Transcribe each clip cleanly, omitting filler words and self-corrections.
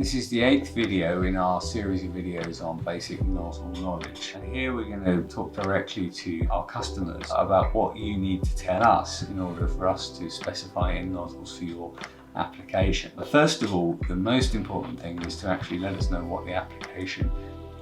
This is the 8th video in our series of videos on basic nozzle knowledge. And here we're going to talk directly to our customers about what you need to tell us in order for us to specify in nozzles for your application. But first of all, the most important thing is to actually let us know what the application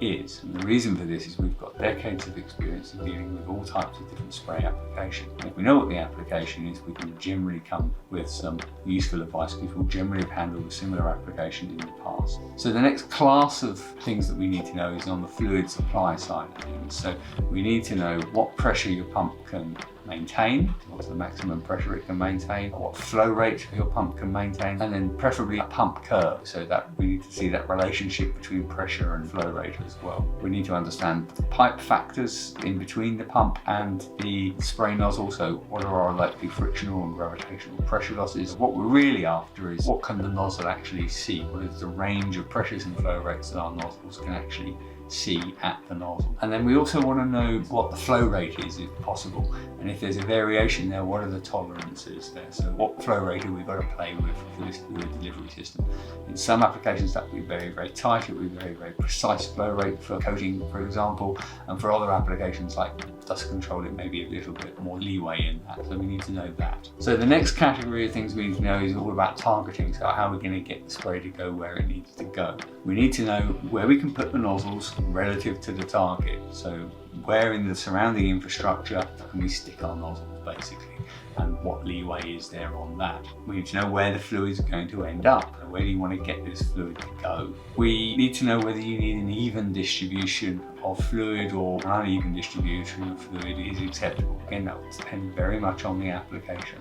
is. And the reason for this is we've got decades of experience in dealing with all types of different spray applications. If we know what the application is, we can generally come with some useful advice because we'll generally have handled a similar application in the past. So the next class of things that we need to know is on the fluid supply side of things. So we need to know what pressure your pump can maintain, what's the maximum pressure it can maintain, what flow rate your pump can maintain, and then preferably a pump curve, so that we need to see that relationship between pressure and flow rate as well. We need to understand the pipe factors in between the pump and the spray nozzle, so what are our likely frictional and gravitational pressure losses. What we're really after is what can the nozzle actually see, what is the range of pressures and flow rates that our nozzles can actually see at the nozzle. And then we also want to know what the flow rate is if possible, and if there's a variation there, what are the tolerances there. So what flow rate have we got to play with for this fluid delivery system. In some applications that will be very, very tight, it will be very, very precise flow rate for coating, for example, and for other applications like dust control it may be a little bit more leeway in that, so we need to know that. So the next category of things we need to know is all about targeting, so how we're going to get the spray to go where it needs to go. We need to know where we can put the nozzles relative to the target, so where in the surrounding infrastructure can we stick our nozzles basically, and what leeway is there on that. We need to know where the fluids are going to end up, and where do you want to get this fluid to go. We need to know whether you need an even distribution of fluid or an uneven distribution of fluid is acceptable. Again, that will depend very much on the application.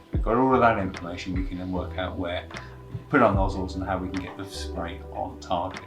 If we've got all of that information, we can then work out where to put our nozzles and how we can get the spray on target.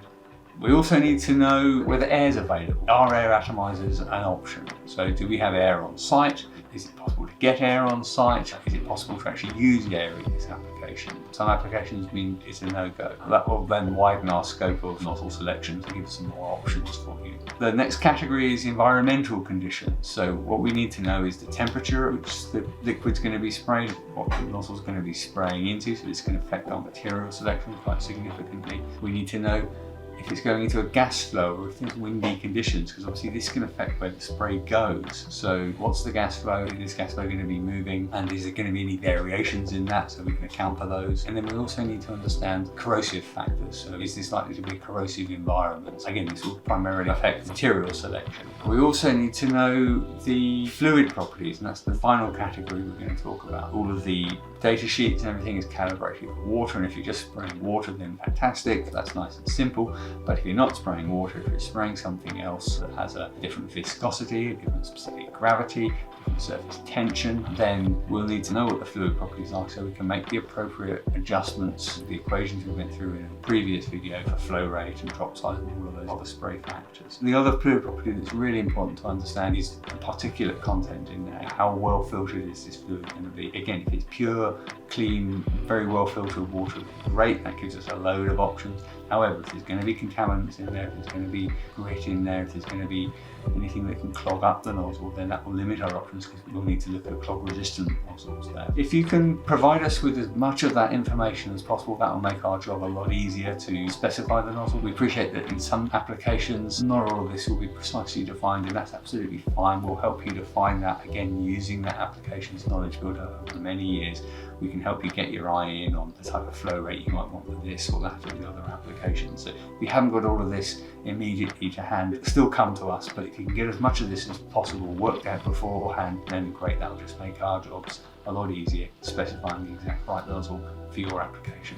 We also need to know whether air is available. Are air atomizers an option? So do we have air on site? Is it possible to get air on site? Is it possible to actually use air in this application? Some applications mean it's a no-go. That will then widen our scope of nozzle selection to give us some more options for you. The next category is environmental conditions. So what we need to know is the temperature at which the liquid's going to be sprayed, what the nozzle's going to be spraying into, so this can affect our material selection quite significantly. We need to know if it's going into a gas flow or if there's windy conditions, because obviously this can affect where the spray goes. So what's the gas flow? Is this gas flow going to be moving, and is there going to be any variations in that, so we can account for those? And then we also need to understand corrosive factors. So is this likely to be a corrosive environment? Again, this will primarily affect material selection. We also need to know the fluid properties, and that's the final category we're going to talk about. All of the data sheets and everything is calibrated for water, and if you're just spraying water, then fantastic, that's nice and simple. But if you're not spraying water, if you're spraying something else that has a different viscosity, a different specific gravity, different surface tension, then we'll need to know what the fluid properties are so we can make the appropriate adjustments to the equations we went through in a previous video for flow rate and drop size and all of those other spray factors. The other fluid property that's really important to understand is the particulate content in there. How well filtered is this fluid going to be? Again, if it's pure, clean, very well filtered water, great, that gives us a load of options. However, if there's going to be contaminants in there, if there's going to be grit in there, if there's going to be anything that can clog up the nozzle, then that will limit our options because we'll need to look at clog resistant nozzles there. If you can provide us with as much of that information as possible, that will make our job a lot easier to specify the nozzle. We appreciate that in some applications, not all of this will be precisely defined, and that's absolutely fine. We'll help you to find that, again, using that applications knowledge builder over many years. We can help you get your eye in on the type of flow rate you might want with this or that or the other applications. So if you haven't got all of this immediately to hand, still come to us, but if you can get as much of this as possible worked out beforehand, then great, that'll just make our jobs a lot easier, specifying the exact right nozzle for your application.